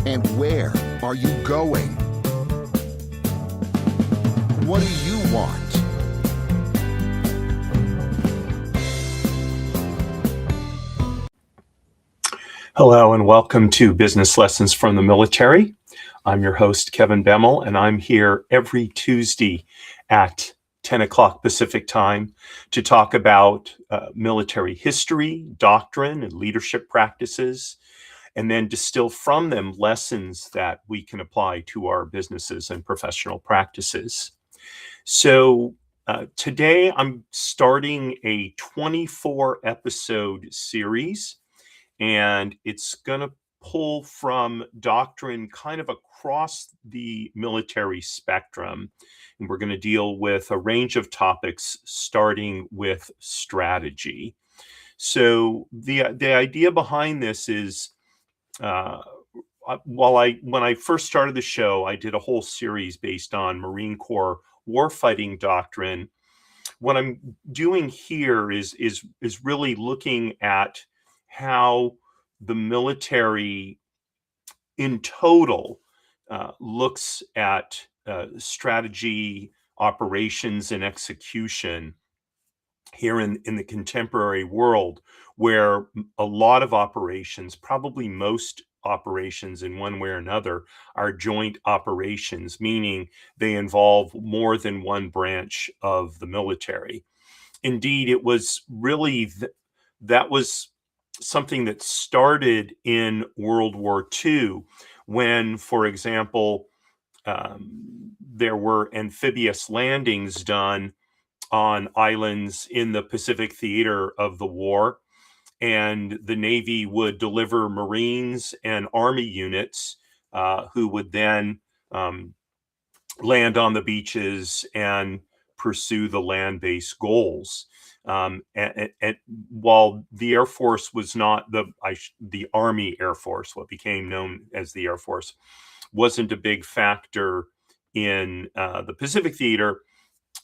And where are you going? What do you want? Hello and welcome to Business Lessons from the Military. I'm your host, Kevin Bemmel, and I'm here every Tuesday at 10 o'clock Pacific time to talk about military history, doctrine, and leadership practices, and then distill from them lessons that we can apply to our businesses and professional practices. So today I'm starting a 24 episode series, and it's going to pull from doctrine kind of across the military spectrum. And we're going to deal with a range of topics, starting with strategy. So the idea behind this is, when I first started the show, I did a whole series based on Marine Corps warfighting doctrine. What I'm doing here is really looking at how the military in total looks at strategy, operations, and execution here in the contemporary world, where a lot of operations, probably most operations in one way or another, are joint operations, meaning they involve more than one branch of the military. Indeed, it was really that was something that started in World War II, when, for example, there were amphibious landings done on islands in the Pacific theater of the war, and the Navy would deliver Marines and Army units who would then land on the beaches and pursue the land-based goals. And while the Air Force was not the Army Air Force, what became known as the Air Force, wasn't a big factor in the Pacific theater,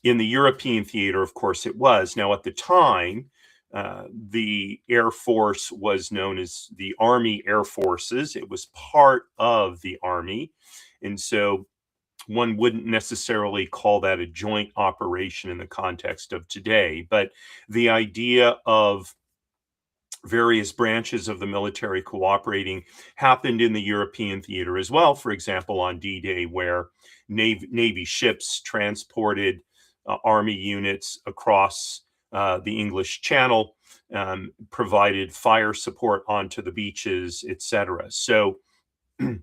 in the European theater, of course, it was. Now, at the time, the Air Force was known as the Army Air Forces. It was part of the Army. And so one wouldn't necessarily call that a joint operation in the context of today. But the idea of various branches of the military cooperating happened in the European theater as well. For example, on D-Day, where Navy ships transported Army units across the English Channel, provided fire support onto the beaches, etc. So, like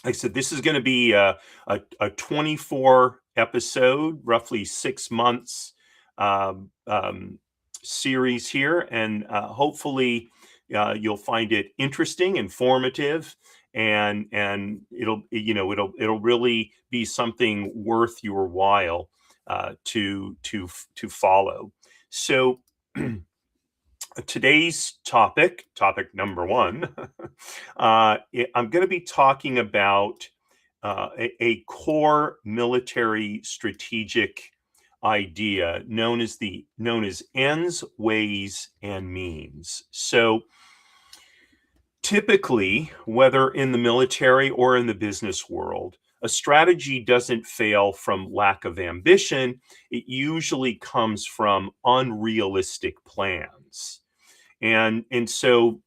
I said, this is going to be a 24 episode, roughly 6 months series here, and hopefully you'll find it interesting, informative, and it'll really be something worth your while to follow. So today's topic number one, I'm going to be talking about a core military strategic idea known as ends, ways, and means. So typically, whether in the military or in the business world, a strategy doesn't fail from lack of ambition. It usually comes from unrealistic plans. And so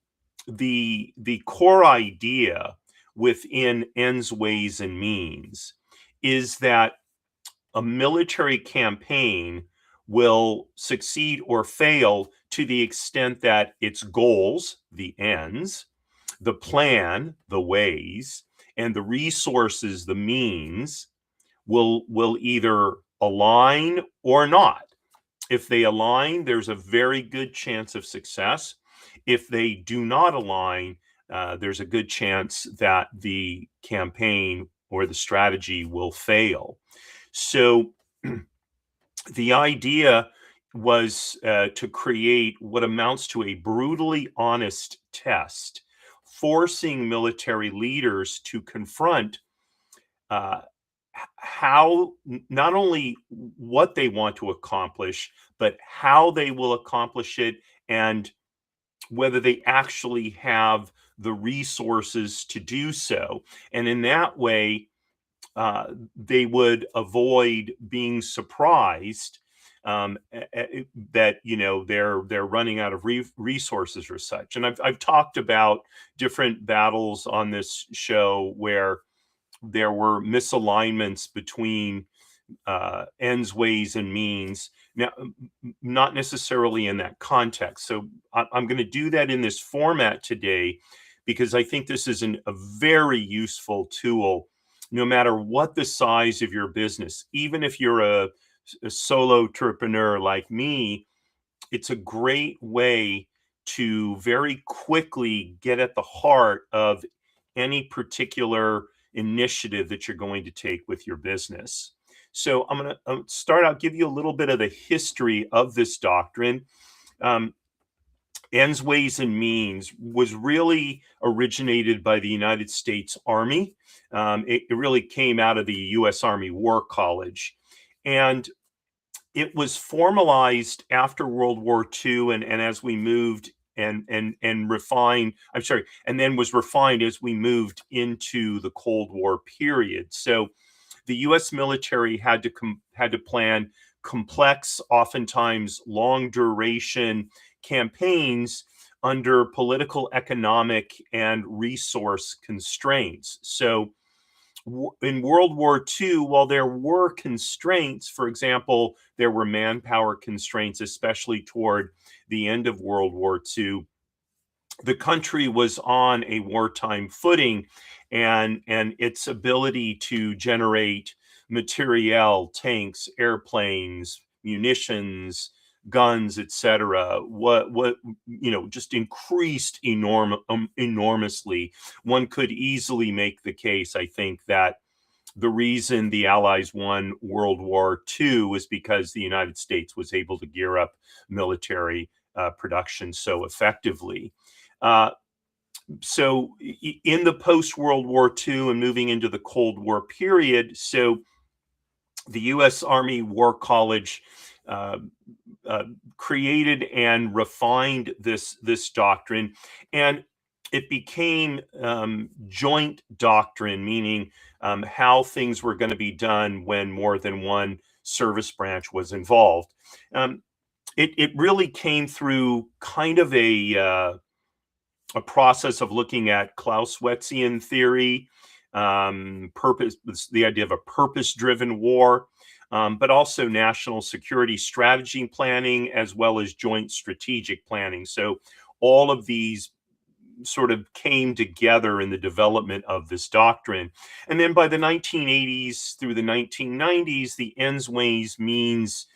the core idea within ends, ways, and means is that a military campaign will succeed or fail to the extent that its goals, the ends, the plan, the ways, and the resources, the means, will either align or not. If they align, there's a very good chance of success. If they do not align, there's a good chance that the campaign or the strategy will fail. So the idea was to create what amounts to a brutally honest test, forcing military leaders to confront how, not only what they want to accomplish, but how they will accomplish it, and whether they actually have the resources to do so. And in that way, they would avoid being surprised that they're running out of resources or such. And I've talked about different battles on this show where there were misalignments between ends, ways, and means. Now, not necessarily in that context. So I'm going to do that in this format today because I think this is a very useful tool, no matter what the size of your business. Even if you're a solo entrepreneur like me, it's a great way to very quickly get at the heart of any particular initiative that you're going to take with your business. So I'm going to start out, give you a little bit of the history of this doctrine. Ends, ways, and means was really originated by the United States Army. It really came out of the U.S. Army War College. And it was formalized after World War II, and as we moved and refined. I'm sorry, and then was refined as we moved into the Cold War period. So the U.S. military had to plan complex, oftentimes long duration campaigns under political, economic, and resource constraints. So in World War II, while there were constraints, for example, there were manpower constraints, especially toward the end of World War II, the country was on a wartime footing, and its ability to generate materiel, tanks, airplanes, munitions, guns, etc., just increased enormously. One could easily make the case, I think, that the reason the Allies won World War II was because the United States was able to gear up military production so effectively. So in the post-World War II and moving into the Cold War period, so the U.S. Army War College created and refined this doctrine, and it became joint doctrine, meaning how things were going to be done when more than one service branch was involved. It really came through kind of a process of looking at Clausewitzian theory, the idea of a purpose-driven war, but also national security strategy planning, as well as joint strategic planning. So all of these sort of came together in the development of this doctrine. And then by the 1980s through the 1990s, the ends, ways, means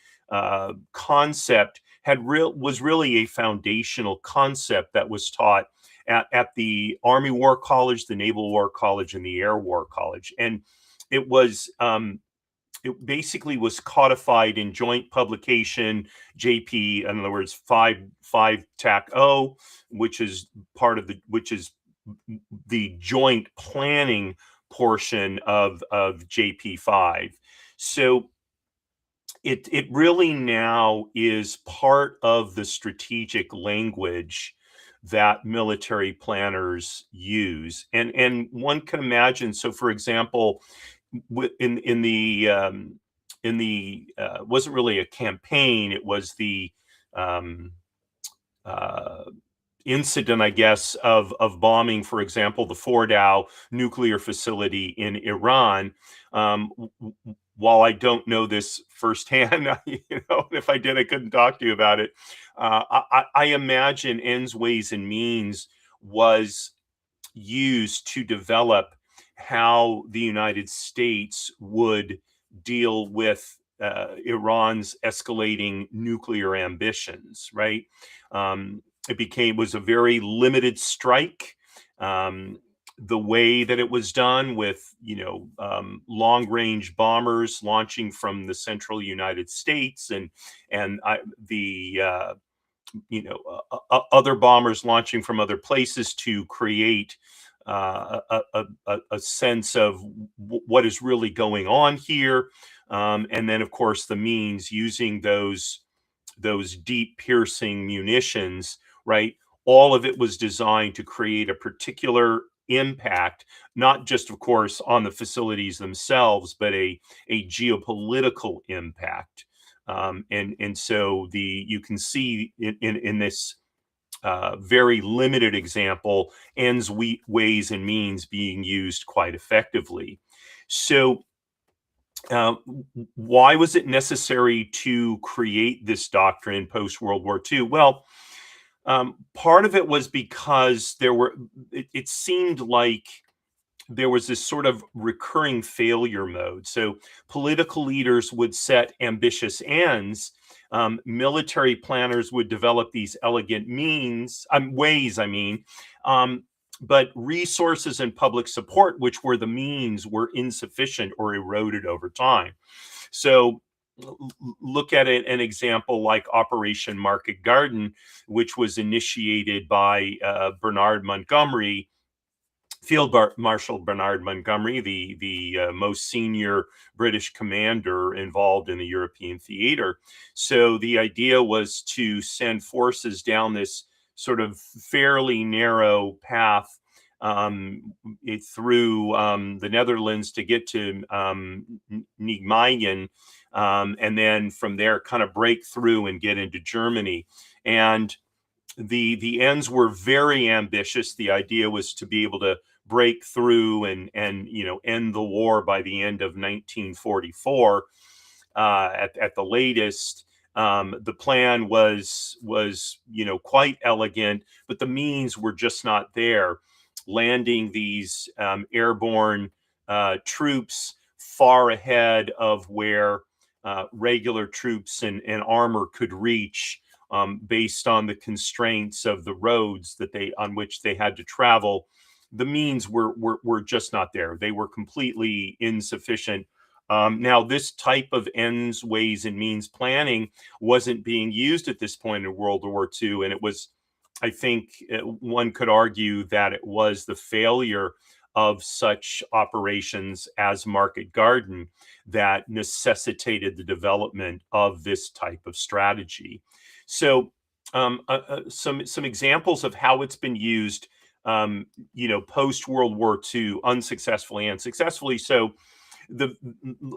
concept was really a foundational concept that was taught at the Army War College, the Naval War College, and the Air War College. And it basically was codified in joint publication JP, in other words, 5 TAC O, which is the joint planning portion of JP5. So it really now is part of the strategic language that military planners use, and one can imagine. So, for example, in the wasn't really a campaign; it was the incident, I guess, of bombing, for example, the Fordow nuclear facility in Iran. While I don't know this firsthand, if I did, I couldn't talk to you about it. I imagine ends, ways, and means was used to develop how the United States would deal with Iran's escalating nuclear ambitions, right? It was a very limited strike. The way that it was done with, long-range bombers launching from the central United States, and other bombers launching from other places to create a sense of what is really going on here, and then, of course, the means using those deep piercing munitions, right? all of it was designed to create a particular impact, not just, of course, on the facilities themselves, but a geopolitical impact. And so you can see in this very limited example, ends, ways, and means being used quite effectively. So, why was it necessary to create this doctrine post World War II? Well, part of it was because it seemed like there was this sort of recurring failure mode. So political leaders would set ambitious ends. Military planners would develop these elegant ways, but resources and public support, which were the means, were insufficient or eroded over time. So look at an example like Operation Market Garden, which was initiated by Bernard Montgomery, Field Marshal Bernard Montgomery, the most senior British commander involved in the European theater. So the idea was to send forces down this sort of fairly narrow path through the Netherlands to get to Nijmegen, and then from there kind of break through and get into Germany. And the ends were very ambitious. The idea was to be able to break through and end the war by the end of 1944 at the latest. The plan was quite elegant, but the means were just not there. Landing these airborne troops far ahead of where regular troops and armor could reach, based on the constraints of the roads on which they had to travel. The means were just not there. They were completely insufficient. Now, this type of ends, ways, and means planning wasn't being used at this point in World War II, and it was, I think, one could argue that it was the failure of such operations as Market Garden that necessitated the development of this type of strategy. So, some examples of how it's been used, post World War II, unsuccessfully and successfully. So,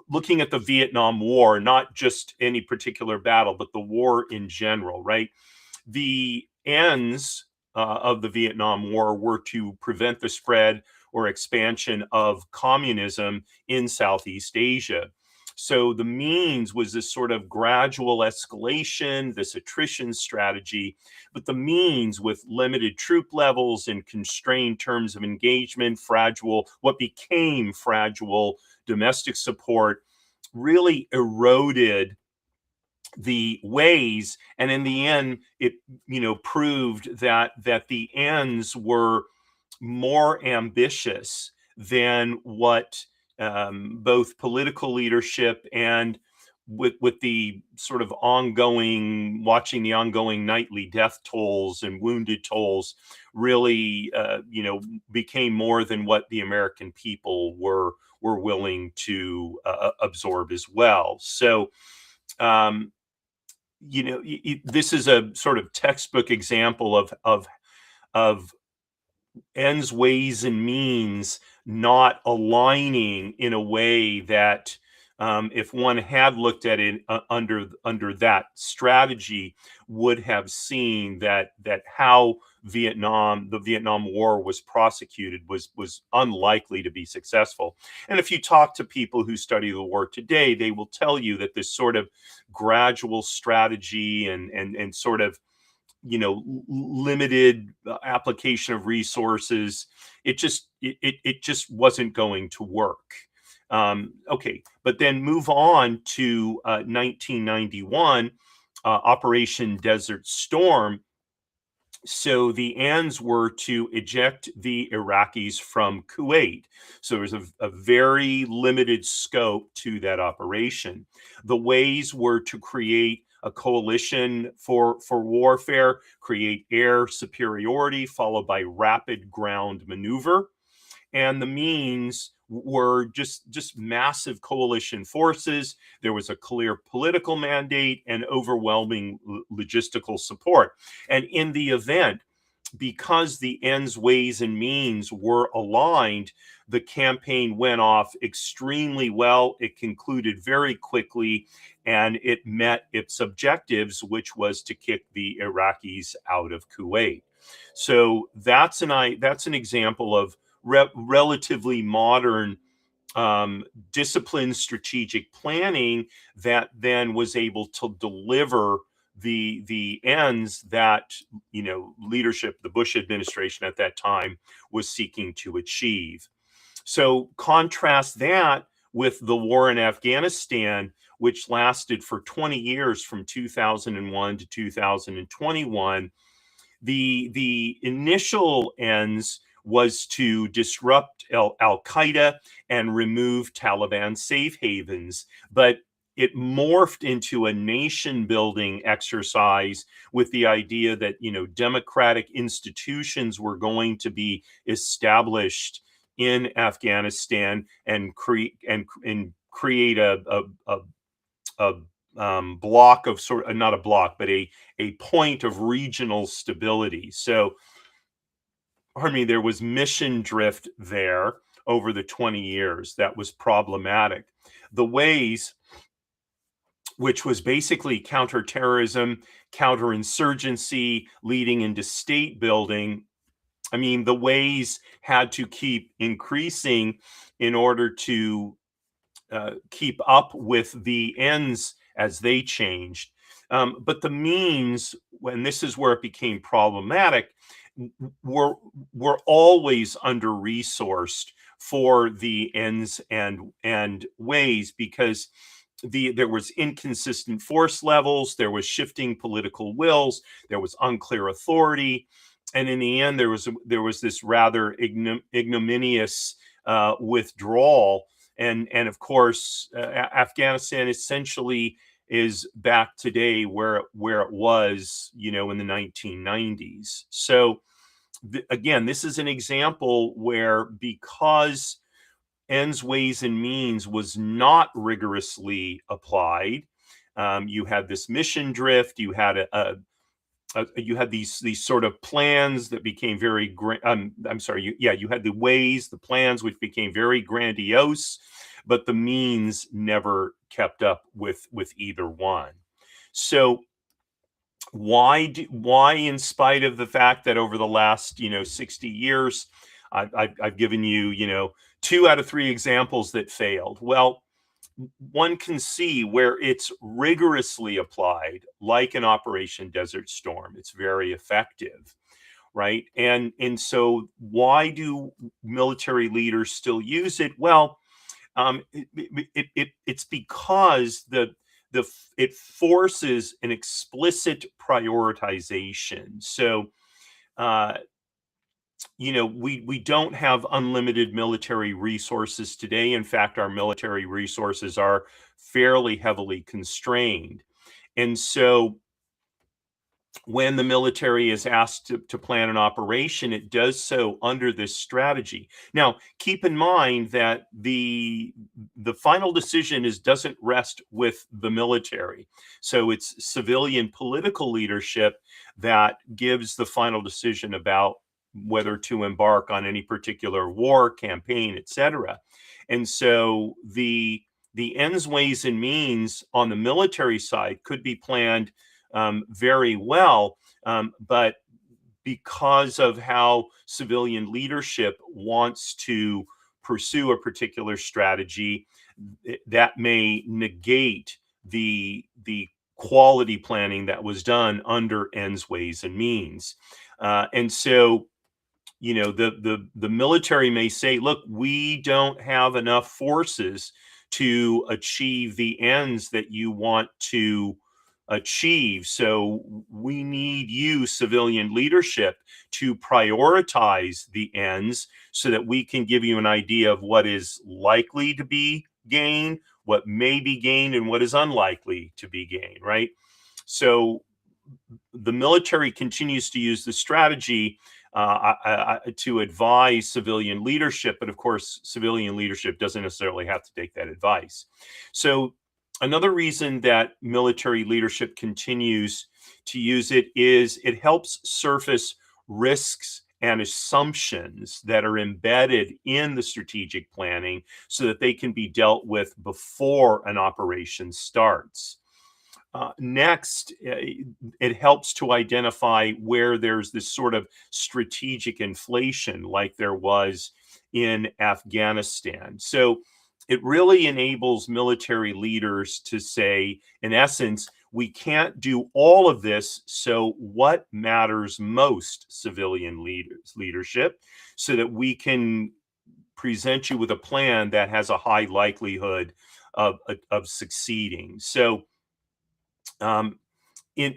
looking at the Vietnam War, not just any particular battle, but the war in general, right? The ends of the Vietnam War were to prevent the spread or expansion of communism in Southeast Asia. So the means was this sort of gradual escalation, this attrition strategy, but the means, with limited troop levels and constrained terms of engagement, what became fragile domestic support, really eroded the ways. And in the end, it proved that the ends were more ambitious than what both political leadership and with the sort of watching the ongoing nightly death tolls and wounded tolls, really became more than what the American people were willing to absorb as well. So this is a sort of textbook example of ends, ways, and means not aligning in a way that, if one had looked at it under that strategy, would have seen that how the Vietnam War was prosecuted was unlikely to be successful. And if you talk to people who study the war today, they will tell you that this sort of gradual strategy and sort of limited application of resources, it just wasn't going to work. Okay, but then move on to 1991, Operation Desert Storm. So the ends were to eject the Iraqis from Kuwait. So there was a very limited scope to that operation. The ways were to create a coalition for warfare, create air superiority, followed by rapid ground maneuver. And the means were just massive coalition forces. There was a clear political mandate and overwhelming logistical support. And in the event, because the ends, ways, and means were aligned, the campaign went off extremely well. It concluded very quickly, and it met its objectives, which was to kick the Iraqis out of Kuwait. So that's an example of relatively modern disciplined strategic planning that then was able to deliver the ends that leadership, the Bush administration at that time, was seeking to achieve. So contrast that with the war in Afghanistan, which lasted for 20 years from 2001 to 2021. The initial ends was to disrupt Al-Qaeda and remove Taliban safe havens, but it morphed into a nation building exercise with the idea that democratic institutions were going to be established in Afghanistan and create a block of not a block, but a point of regional stability. So, there was mission drift there over the 20 years that was problematic. The ways, which was basically counterterrorism, counterinsurgency, leading into state building. The ways had to keep increasing in order to keep up with the ends as they changed. But the means, when this is where it became problematic, were always under-resourced for the ends and ways, because there was inconsistent force levels, there was shifting political wills, there was unclear authority, and in the end, there was this rather ignominious withdrawal. And of course, Afghanistan essentially is back today where it was, in the 1990s. So again, this is an example where, because ends, ways, and means was not rigorously applied, you had this mission drift. You had you had these sort of plans that became very you had the ways, the plans, which became very grandiose, but the means never kept up with either one. So why, in spite of the fact that over the last 60 years, I've given you 2 out of 3 examples that failed? Well, one can see where it's rigorously applied, like in Operation Desert Storm. It's very effective, right? And so why do military leaders still use it? Well, it's because it forces an explicit prioritization. So we don't have unlimited military resources today. In fact, our military resources are fairly heavily constrained. And so when the military is asked to plan an operation, it does so under this strategy. Now, keep in mind that the final decision doesn't rest with the military. So it's civilian political leadership that gives the final decision about whether to embark on any particular war, campaign, etc. And so the ends, ways, and means on the military side could be planned very well, but because of how civilian leadership wants to pursue a particular strategy, that may negate the quality planning that was done under ends, ways, and means. And so the military may say, look, we don't have enough forces to achieve the ends that you want to achieve. So we need you, civilian leadership, to prioritize the ends so that we can give you an idea of what is likely to be gained, what may be gained, and what is unlikely to be gained, right? So the military continues to use the strategy to advise civilian leadership, but of course, civilian leadership doesn't necessarily have to take that advice. So another reason that military leadership continues to use it is it helps surface risks and assumptions that are embedded in the strategic planning so that they can be dealt with before an operation starts. Next, it helps to identify where there's this sort of strategic inflation like there was in Afghanistan. So it really enables military leaders to say, in essence, we can't do all of this. So, what matters most, civilian leadership, so that we can present you with a plan that has a high likelihood of succeeding. So, um,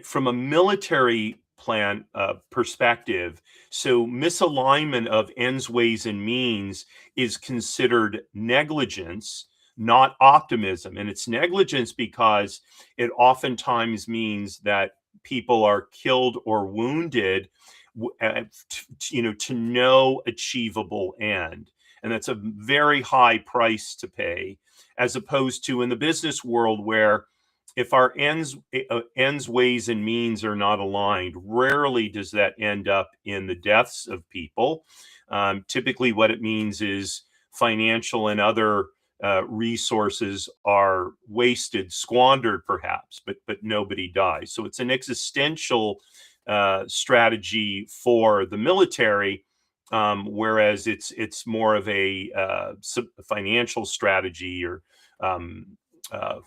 from a military plan perspective, so misalignment of ends, ways, and means is considered negligence, not optimism. And it's negligence because it oftentimes means that people are killed or wounded, to no achievable end. And that's a very high price to pay, as opposed to in the business world where if our ends, ways, and means are not aligned, rarely does that end up in the deaths of people. Typically, what it means is financial and other resources are wasted, squandered, perhaps, but nobody dies. So it's an existential strategy for the military, whereas it's more of a financial strategy or uh,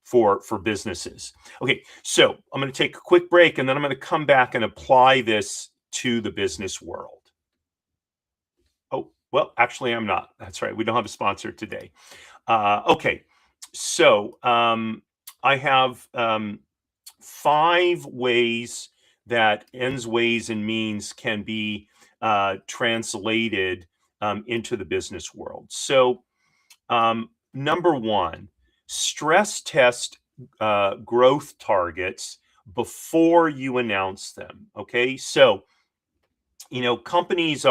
for businesses. Okay, so I'm going to take a quick break and then I'm going to come back and apply this to the business world. Oh, well, actually, I'm not. That's right. We don't have a sponsor today. Okay, so I have 5 ways that ends, ways, and means can be translated into the business world. So, number 1, stress test growth targets before you announce them. Okay, so companies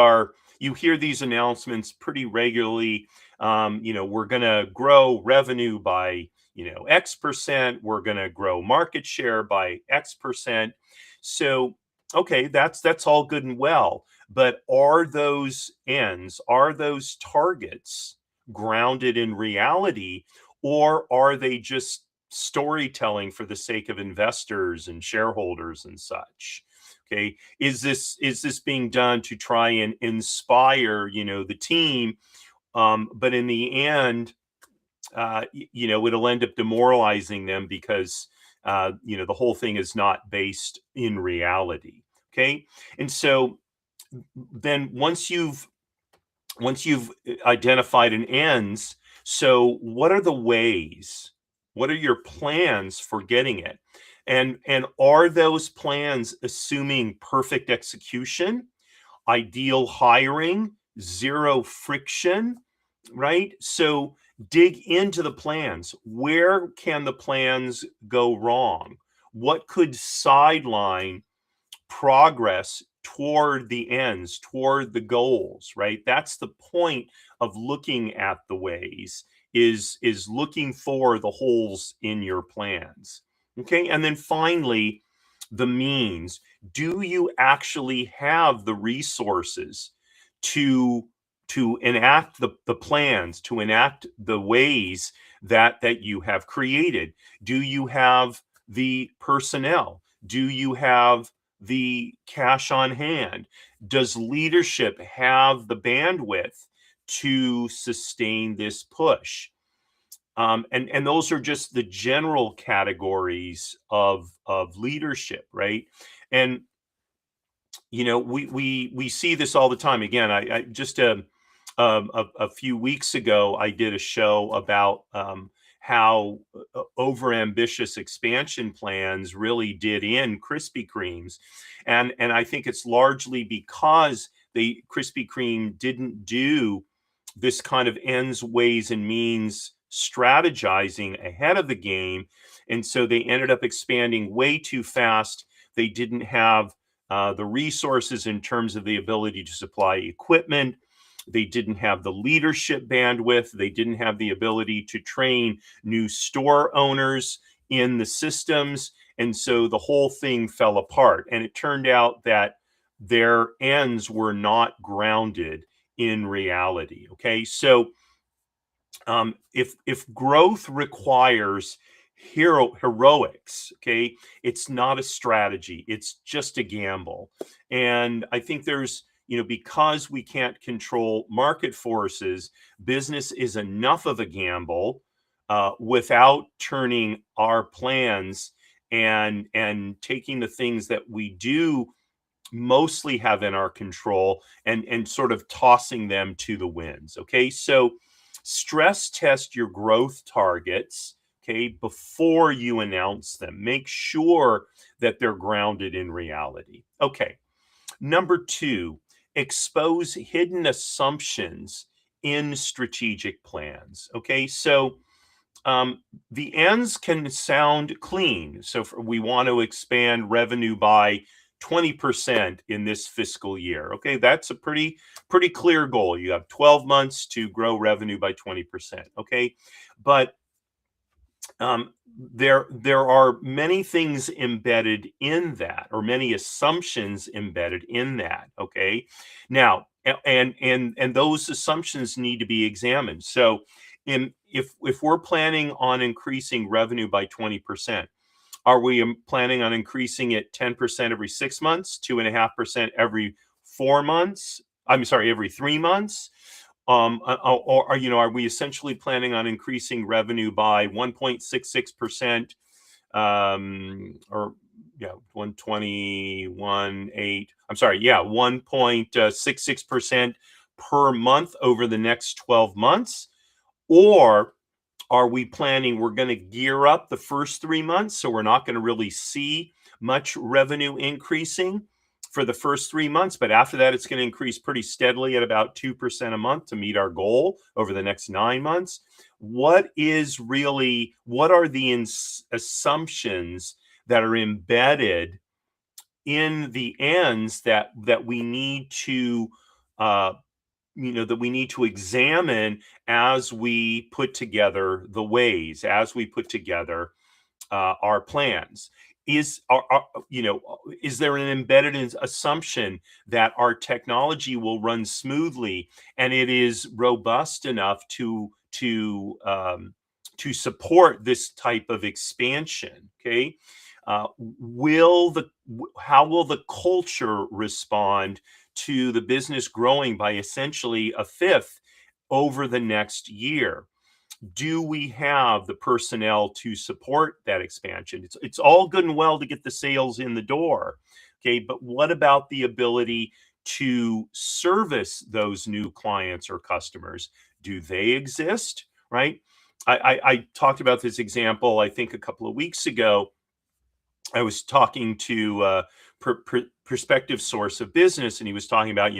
you hear these announcements pretty regularly. We're going to grow revenue by X%. We're going to grow market share by X%. So, okay, that's all good and well. But are those targets grounded in reality, or are they just storytelling for the sake of investors and shareholders and such? Okay, is this being done to try and inspire the team, but in the end it'll end up demoralizing them because the whole thing is not based in reality. Okay, and so then once you've identified an ends, so what are the ways? What are your plans for getting it? And are those plans assuming perfect execution, ideal hiring, zero friction, right? So dig into the plans. Where can the plans go wrong? What could sideline progress toward the ends, toward the goals, right? That's the point of looking at the ways, is looking for the holes in your plans. Okay, and then finally, the means. Do you actually have the resources to enact the plans, to enact the ways that you have created? Do you have the personnel? Do you have the cash on hand? Does leadership have the bandwidth to sustain this push? And those are just the general categories of leadership, right? And we see this all the time. Again, I just a few weeks ago I did a show about how overambitious expansion plans really did in Krispy Kremes, and I think it's largely because the Krispy Kreme didn't do this kind of ends, ways, and means strategizing ahead of the game, and so they ended up expanding way too fast. They didn't have the resources in terms of the ability to supply equipment. They didn't have the leadership bandwidth. They didn't have the ability to train new store owners in the systems. And so the whole thing fell apart. And it turned out that their ends were not grounded in reality. Okay, so if growth requires heroics, okay, it's not a strategy, it's just a gamble. And I think there's, because we can't control market forces, business is enough of a gamble without turning our plans and taking the things that we do mostly have in our control and sort of tossing them to the winds. Okay, so stress test your growth targets, okay, before you announce them. Make sure that they're grounded in reality. Okay, number two, expose hidden assumptions in strategic plans. Okay, so the ends can sound clean. So we want to expand revenue by 20% in this fiscal year. Okay, that's a pretty clear goal. You have 12 months to grow revenue by 20%. Okay, but there are many things embedded in that, or many assumptions embedded in that. Okay, now and those assumptions need to be examined. So if we're planning on increasing revenue by 20%, are we planning on increasing it 10% every 6 months, 2.5% every 4 months? I'm sorry, every 3 months? Or are we essentially planning on increasing revenue by 1.66%, or yeah, 121.8? I'm sorry, yeah, 1.66% per month over the next 12 months? Or are we planning we're going to gear up the first 3 months, so we're not going to really see much revenue increasing for the first 3 months, but after that, it's going to increase pretty steadily at about 2% a month to meet our goal over the next 9 months? What are the assumptions that are embedded in the ends that we need to uh, that we need to examine as we put together the ways, as we put together our plans? Is there an embedded assumption that our technology will run smoothly and it is robust enough to support this type of expansion? Okay, how will the culture respond to the business growing by essentially a fifth over the next year? Do we have the personnel to support that expansion? It's all good and well to get the sales in the door, okay, but what about the ability to service those new clients or customers? Do they exist, right? I talked about this example, I think, a couple of weeks ago. I was talking to a prospective source of business, and he was talking about,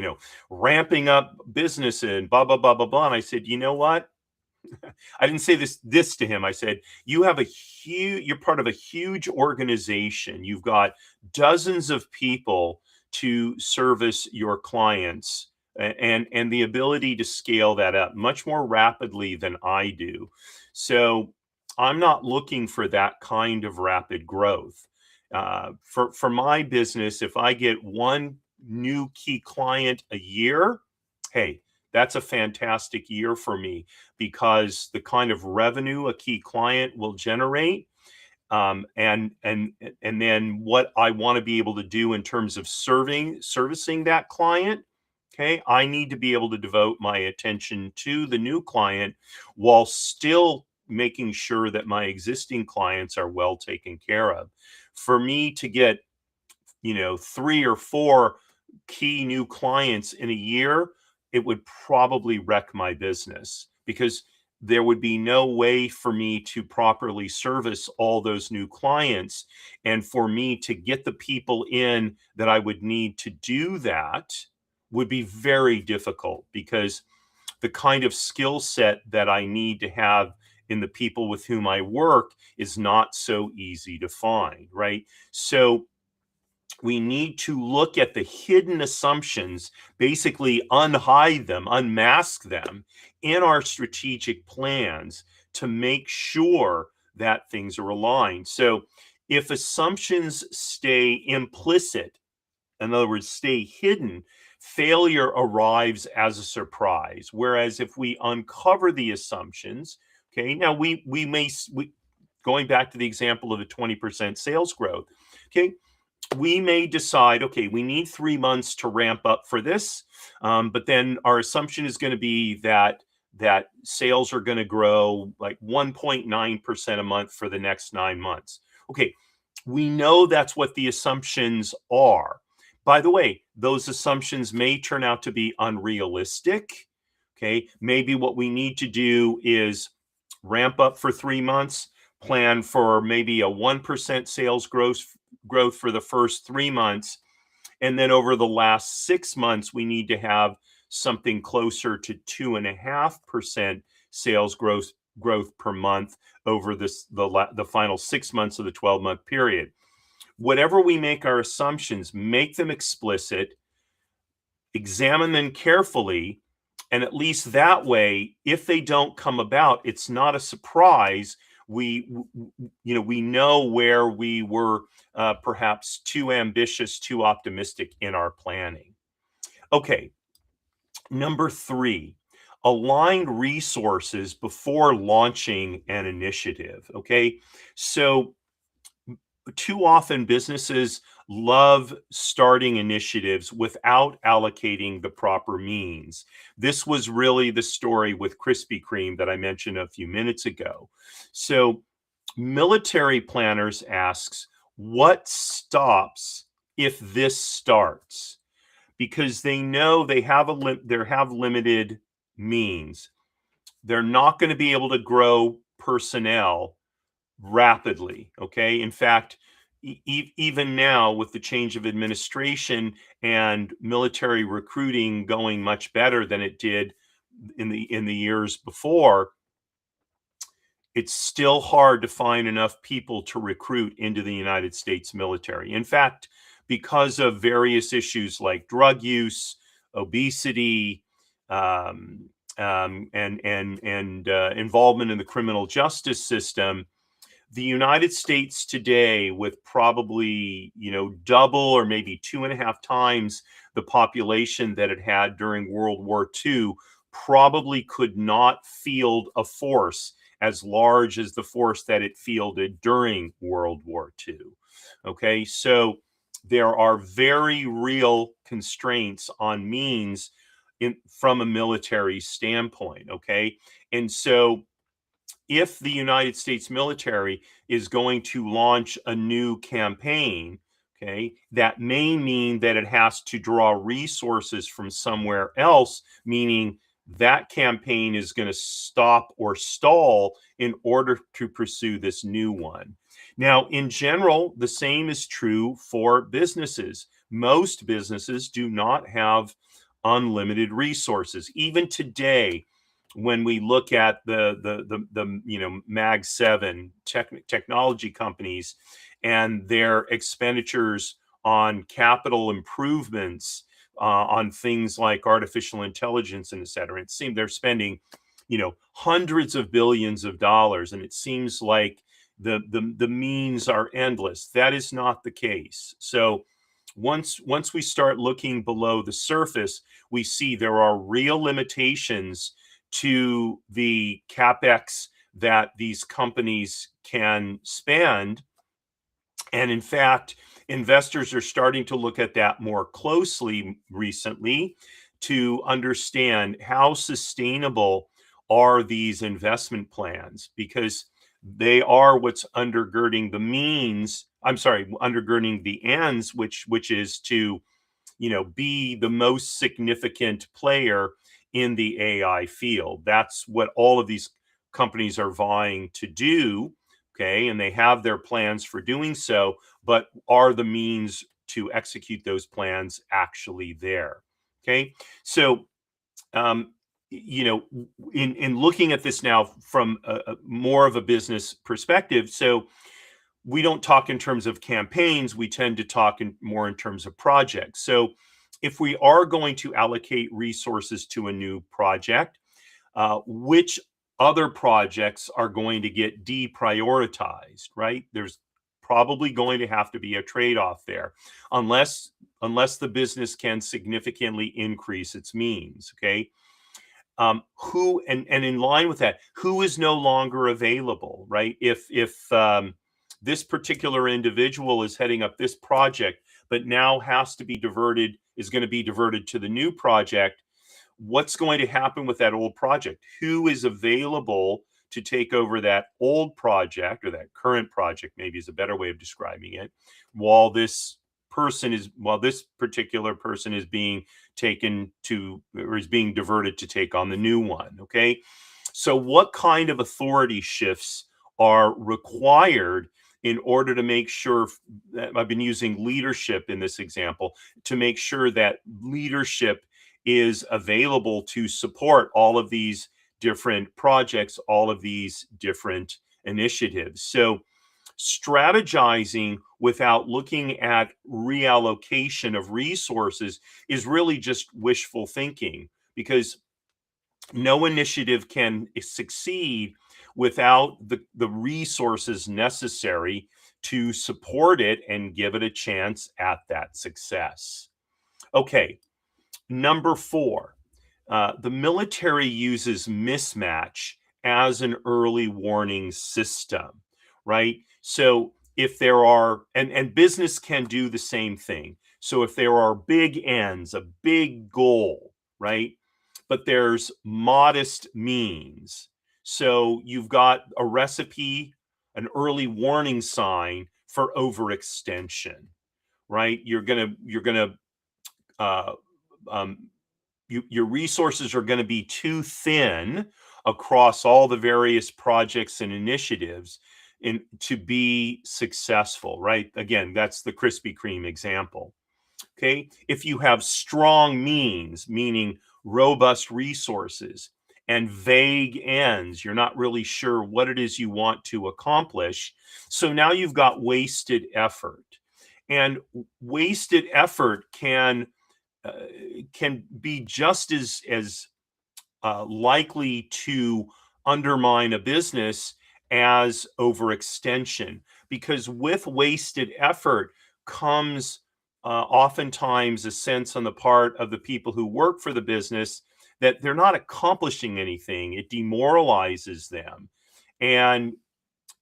ramping up business and blah, blah, blah, blah, blah. And I said, you know what? I didn't say this to him. I said, you're part of a huge organization. You've got dozens of people to service your clients, and the ability to scale that up much more rapidly than I do. So I'm not looking for that kind of rapid growth. For my business, if I get one new key client a year, hey, that's a fantastic year for me, because the kind of revenue a key client will generate, and then what I want to be able to do in terms of servicing that client. Okay, I need to be able to devote my attention to the new client while still making sure that my existing clients are well taken care of. For me to get 3 or 4 key new clients in a year, it would probably wreck my business, because there would be no way for me to properly service all those new clients. And for me to get the people in that I would need to do that would be very difficult, because the kind of skill set that I need to have in the people with whom I work is not so easy to find, right? So we need to look at the hidden assumptions, basically unhide them, unmask them in our strategic plans to make sure that things are aligned. So if assumptions stay implicit in other words, stay hidden, failure arrives as a surprise. Whereas if we uncover the assumptions, okay, now going back to the example of the 20% sales growth, okay, we may decide, okay, we need 3 months to ramp up for this, but then our assumption is going to be that sales are going to grow like 1.9% a month for the next 9 months. Okay, we know that's what the assumptions are. By the way, those assumptions may turn out to be unrealistic. Okay, maybe what we need to do is ramp up for 3 months, plan for maybe a 1% sales growth for the first 3 months, and then over the last 6 months we need to have something closer to 2.5% sales growth per month over the final 6 months of the 12-month period. Whatever we make our assumptions, make them explicit, examine them carefully, and at least that way, if they don't come about, it's not a surprise. We know where we were perhaps too ambitious, too optimistic in our planning. Okay, number 3, align resources before launching an initiative. Okay, so too often businesses love starting initiatives without allocating the proper means. This was really the story with Krispy Kreme that I mentioned a few minutes ago. So military planners asks, what stops if this starts? Because they know they have limited means. They're not going to be able to grow personnel rapidly. Okay. In fact, even now with the change of administration and military recruiting going much better than it did in the years before, it's still hard to find enough people to recruit into the United States military. In fact, because of various issues like drug use, obesity, and involvement in the criminal justice system, the United States today, with probably double or maybe 2.5 times the population that it had during World War II, probably could not field a force as large as the force that it fielded during World War II. Okay, so there are very real constraints on means from a military standpoint. Okay, and so if the United States military is going to launch a new campaign, okay, that may mean that it has to draw resources from somewhere else, meaning that campaign is going to stop or stall in order to pursue this new one. Now, in general, the same is true for businesses. Most businesses do not have unlimited resources. Even today, when we look at the Mag 7 technology companies and their expenditures on capital improvements, on things like artificial intelligence and et cetera, it seems they're spending hundreds of billions of dollars, and it seems like the means are endless. That is not the case. So once we start looking below the surface, we see there are real limitations to the capex that these companies can spend. And in fact, investors are starting to look at that more closely recently to understand how sustainable are these investment plans, because they are what's undergirding the means. Undergirding the ends, which is to be the most significant player in the AI field. That's what all of these companies are vying to do. Okay, and they have their plans for doing so, but are the means to execute those plans actually there? Okay, so in looking at this now from a more of a business perspective, so we don't talk in terms of campaigns, we tend to talk more in terms of projects. So if we are going to allocate resources to a new project, which other projects are going to get deprioritized, right? There's probably going to have to be a trade-off there, unless the business can significantly increase its means. Okay. Who and in line with that, who is no longer available, right? If this particular individual is heading up this project, but now is going to be diverted to the new project, what's going to happen with that old project? Who is available to take over that old project, or that current project, maybe is a better way of describing it, while this particular person is being taken to, or is being diverted to take on the new one. Okay. So what kind of authority shifts are required in order to make sure that, I've been using leadership in this example, to make sure that leadership is available to support all of these different projects, all of these different initiatives. So strategizing without looking at reallocation of resources is really just wishful thinking, because no initiative can succeed without the resources necessary to support it and give it a chance at that success. Okay, number 4, the military uses mismatch as an early warning system, right? So if there are, and business can do the same thing. So if there are big ends, a big goal, right? But there's modest means. So you've got a recipe, an early warning sign for overextension, right? Uh, um, your resources are going to be too thin across all the various projects and initiatives to be successful, right? Again, that's the Krispy Kreme example. Okay. If you have strong means, meaning robust resources, and vague ends, you're not really sure what it is you want to accomplish. So now you've got wasted effort. And wasted effort can be just as likely to undermine a business as overextension, because with wasted effort comes oftentimes a sense on the part of the people who work for the business that they're not accomplishing anything. It demoralizes them, and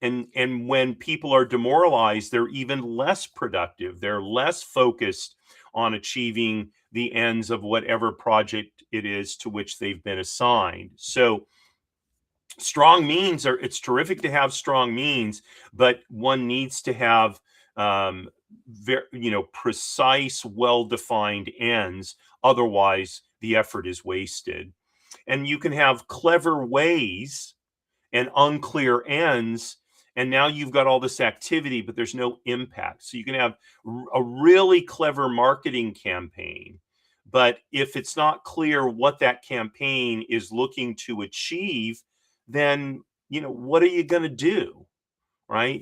when people are demoralized, they're even less productive. They're less focused on achieving the ends of whatever project it is to which they've been assigned. So it's terrific to have strong means, but one needs to have precise, well-defined ends. Otherwise, the effort is wasted. And you can have clever ways and unclear ends, and now you've got all this activity, but there's no impact. So you can have a really clever marketing campaign, but if it's not clear what that campaign is looking to achieve, then what are you going to do, right?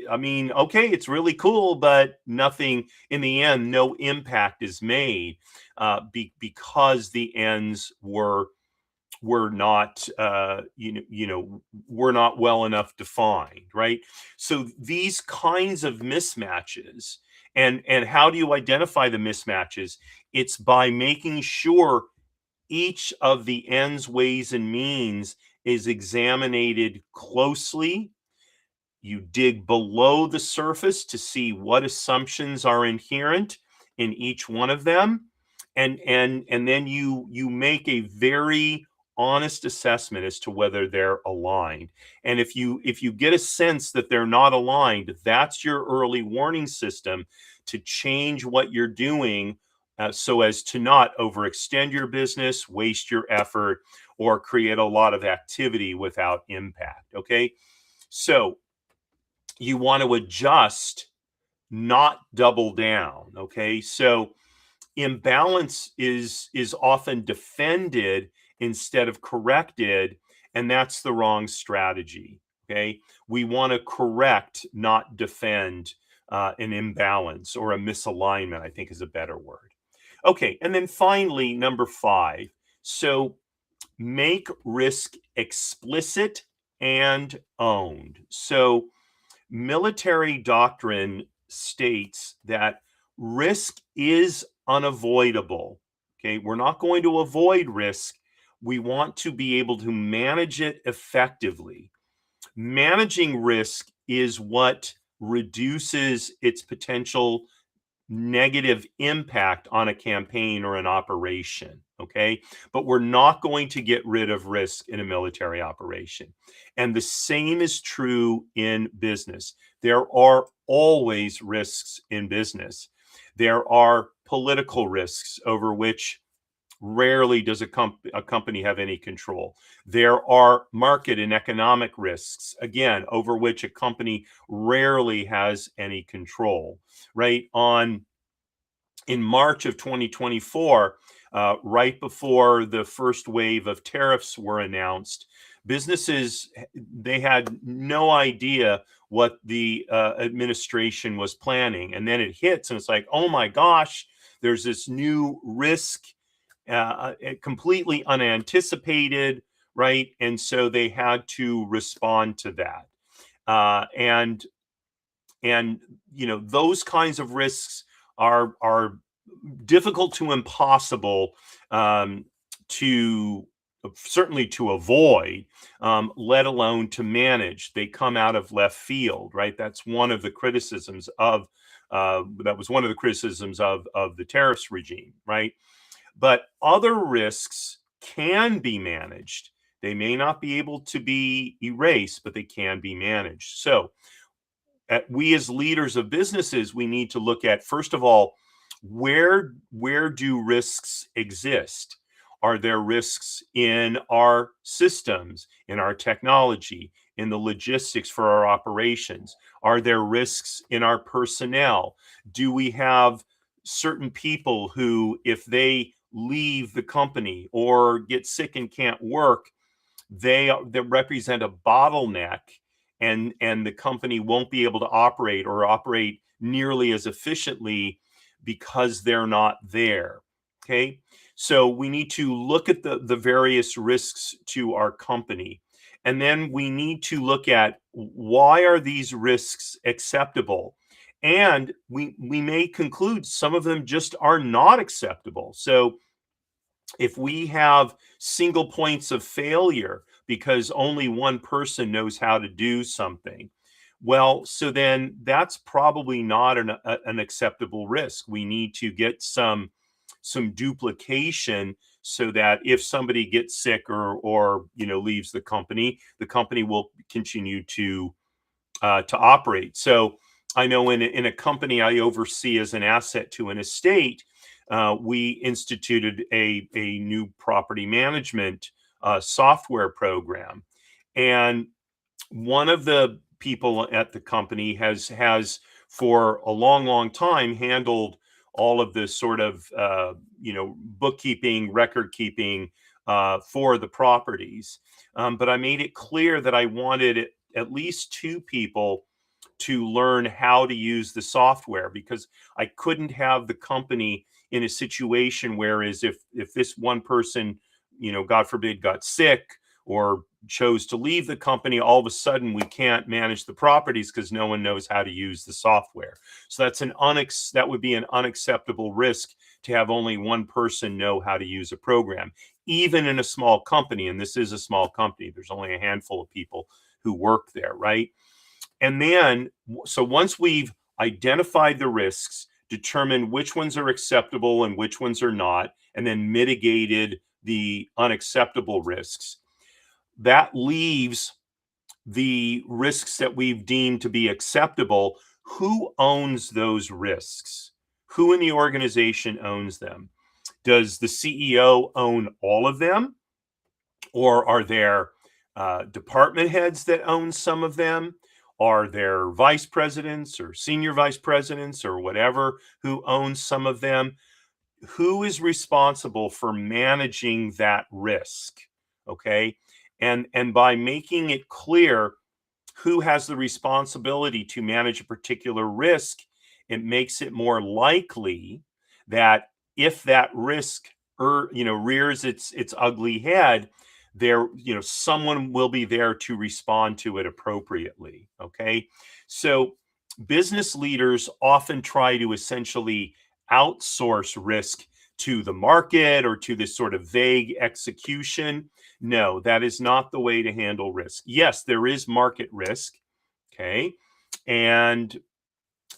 I mean, okay, it's really cool, but nothing in the end. No impact is made because the ends were not were not well enough defined, right? So these kinds of mismatches, and how do you identify the mismatches? It's by making sure each of the ends, ways, and means is examined closely. You dig below the surface to see what assumptions are inherent in each one of them, and then you make a very honest assessment as to whether they're aligned. And if you get a sense that they're not aligned, that's your early warning system to change what you're doing, so as to not overextend your business, waste your effort, or create a lot of activity without impact. Okay, so you want to adjust, not double down. Okay, so imbalance is often defended instead of corrected, and that's the wrong strategy. Okay, we want to correct, not defend, an imbalance or a misalignment, I think, is a better word. Okay, and then finally, number 5. So make risk explicit and owned. So military doctrine states that risk is unavoidable. Okay, we're not going to avoid risk. We want to be able to manage it effectively. Managing risk is what reduces its potential negative impact on a campaign or an operation. Okay. But we're not going to get rid of risk in a military operation. And the same is true in business. There are always risks in business. There are political risks over which rarely does a company have any control. There are market and economic risks, again, over which a company rarely has any control, right? In March of 2024, right before the first wave of tariffs were announced, businesses, they had no idea what the administration was planning. And then it hits and it's like, oh my gosh, there's this new risk, completely unanticipated, right? And so they had to respond to that. And those kinds of risks are difficult to impossible, to certainly to avoid, let alone to manage. They come out of left field, right? That's one of the criticisms of that was one of the criticisms of the tariffs regime, right? But other risks can be managed. They may not be able to be erased, but they can be managed. So we as leaders of businesses, we need to look at, first of all, where do risks exist? Are there risks in our systems, in our technology, in the logistics for our operations? Are there risks in our personnel? Do we have certain people who, if they leave the company or get sick and can't work, they represent a bottleneck, and the company won't be able to operate nearly as efficiently because they're not there. Okay, so we need to look at the various risks to our company, and then we need to look at, why are these risks acceptable? And we may conclude some of them just are not acceptable. So if we have single points of failure because only one person knows how to do something, well, so then that's probably not an acceptable risk. We need to get some duplication, so that if somebody gets sick or leaves the company will continue to operate. So I know in a company I oversee as an asset to an estate, we instituted a new property management software program. And one of the people at the company has for a long time handled all of this sort of bookkeeping, record keeping for the properties. But I made it clear that I wanted at least two people to learn how to use the software, because I couldn't have the company in a situation whereas if this one person, God forbid, got sick or chose to leave the company, all of a sudden we can't manage the properties because no one knows how to use the software. So that would be an unacceptable risk, to have only one person know how to use a program, even in a small company. And this is a small company. There's only a handful of people who work there, right? And then, so once we've identified the risks, determined which ones are acceptable and which ones are not, and then mitigated the unacceptable risks, that leaves the risks that we've deemed to be acceptable. Who owns those risks? Who in the organization owns them? Does the CEO own all of them? Or are there department heads that own some of them? Are there vice presidents or senior vice presidents or whatever who own some of them? Who is responsible for managing that risk? Okay. And by making it clear who has the responsibility to manage a particular risk, it makes it more likely that if that risk rears its ugly head, someone will be there to respond to it appropriately. Okay. So business leaders often try to essentially outsource risk to the market or to this sort of vague execution. No, that is not the way to handle risk. Yes, there is market risk. Okay. And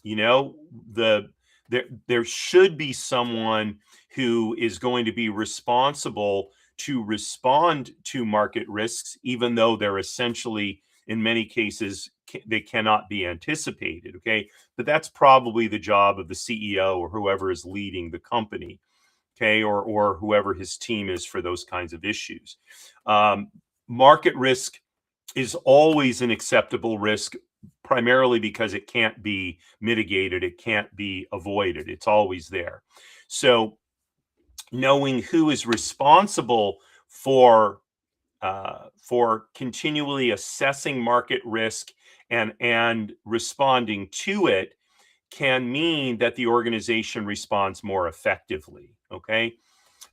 you know, there should be someone who is going to be responsible to respond to market risks, even though they're essentially, in many cases, they cannot be anticipated. Okay. But that's probably the job of the CEO or whoever is leading the company. Okay. Or whoever his team is for those kinds of issues. Market risk is always an acceptable risk, primarily because it can't be mitigated, it can't be avoided, it's always there. So knowing who is responsible for continually assessing market risk and responding to it can mean that the organization responds more effectively. Okay.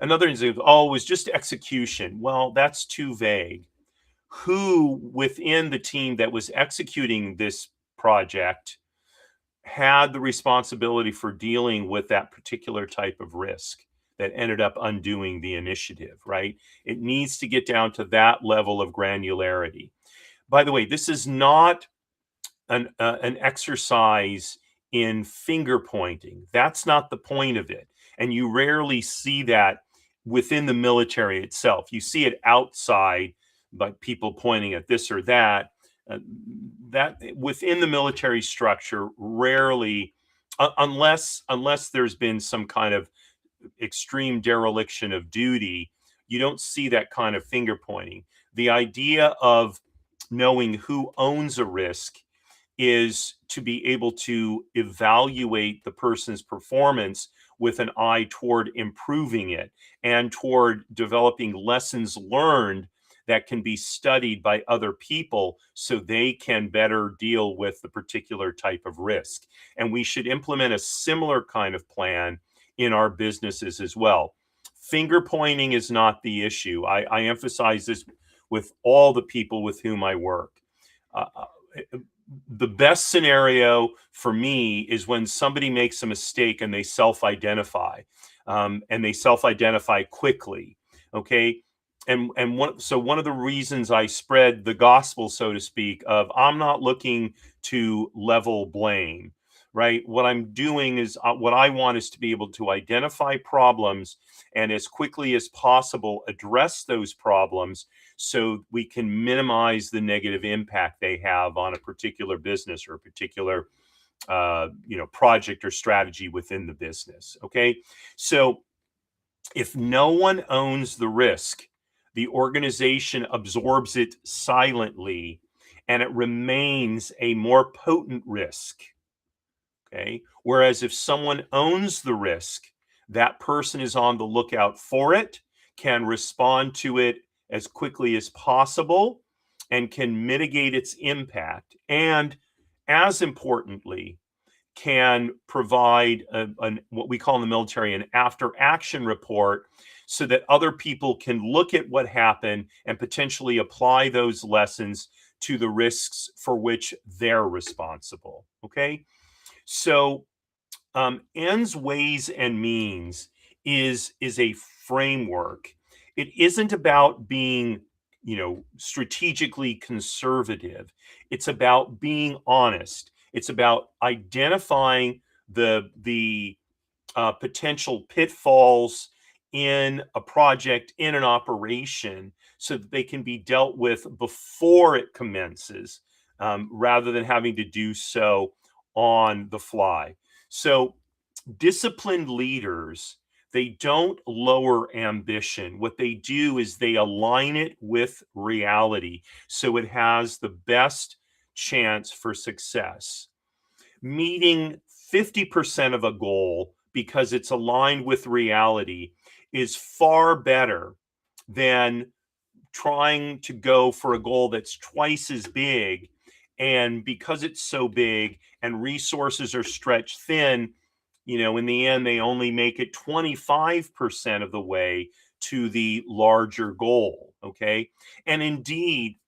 Another example, oh, it was just execution. Well, that's too vague. Who within the team that was executing this project had the responsibility for dealing with that particular type of risk that ended up undoing the initiative, right? It needs to get down to that level of granularity. By the way, this is not an exercise in finger pointing. That's not the point of it. And you rarely see that within the military itself. You see it outside, by people pointing at this or that. That within the military structure, rarely, unless there's been some kind of extreme dereliction of duty, you don't see that kind of finger pointing. The idea of knowing who owns a risk is to be able to evaluate the person's performance with an eye toward improving it and toward developing lessons learned that can be studied by other people so they can better deal with the particular type of risk. And we should implement a similar kind of plan in our businesses as well. Finger pointing is not the issue. I emphasize this with all the people with whom I work. The best scenario for me is when somebody makes a mistake and they self-identify, and they self-identify quickly. Okay. And one of the reasons I spread the gospel, so to speak, of I'm not looking to level blame, right? What I'm doing is what I want is to be able to identify problems and as quickly as possible address those problems so we can minimize the negative impact they have on a particular business or a particular project or strategy within the business. Okay. So if no one owns the risk, the organization absorbs it silently and it remains a more potent risk. Okay. Whereas if someone owns the risk, that person is on the lookout for it, can respond to it as quickly as possible, and can mitigate its impact. And as importantly, can provide what we call in the military an after action report so that other people can look at what happened and potentially apply those lessons to the risks for which they're responsible. Okay. So ends, ways, and means is a framework. It isn't about being, strategically conservative. It's about being honest. It's about identifying the potential pitfalls in a project, in an operation, so that they can be dealt with before it commences, rather than having to do so on the fly. So disciplined leaders, they don't lower ambition. What they do is they align it with reality so it has the best chance for success. Meeting 50% of a goal because it's aligned with reality is far better than trying to go for a goal that's twice as big. And because it's so big and resources are stretched thin, in the end, they only make it 25% of the way to the larger goal. Okay. And indeed,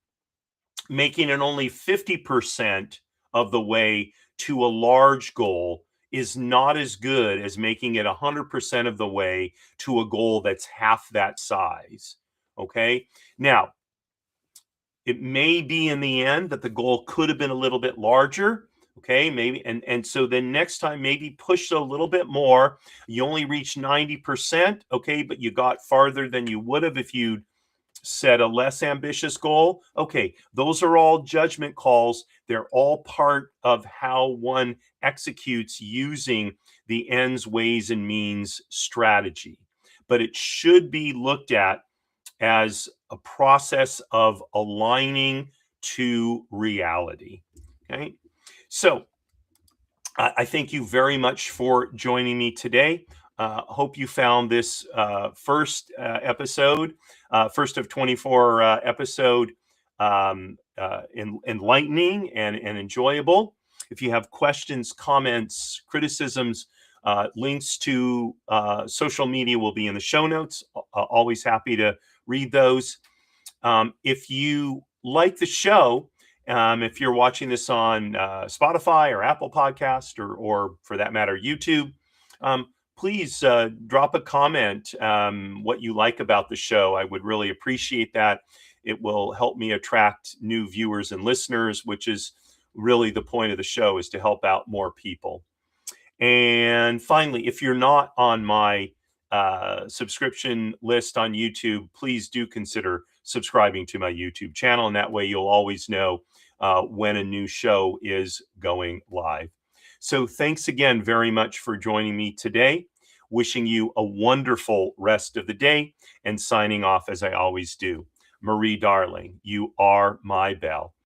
making it only 50% of the way to a large goal is not as good as making it 100% of the way to a goal that's half that size. Okay. Now, it may be in the end that the goal could have been a little bit larger. Okay, maybe, and so then next time maybe push a little bit more. You only reach 90%, okay, but you got farther than you would have if you'd set a less ambitious goal. Okay, those are all judgment calls. They're all part of how one executes using the ends, ways, and means strategy. But it should be looked at as a process of aligning to reality. Okay, so I thank you very much for joining me today. Hope you found this first episode, first of 24 episode, enlightening and enjoyable. If you have questions, comments, criticisms, links to social media will be in the show notes. Always happy to read those. If you like the show, if you're watching this on Spotify or Apple Podcast or for that matter, YouTube, please drop a comment what you like about the show. I would really appreciate that. It will help me attract new viewers and listeners, which is really the point of the show, is to help out more people. And finally, if you're not on my subscription list on YouTube, please do consider subscribing to my YouTube channel. And that way you'll always know when a new show is going live. So thanks again very much for joining me today. Wishing you a wonderful rest of the day and signing off as I always do. Marie, darling, you are my belle.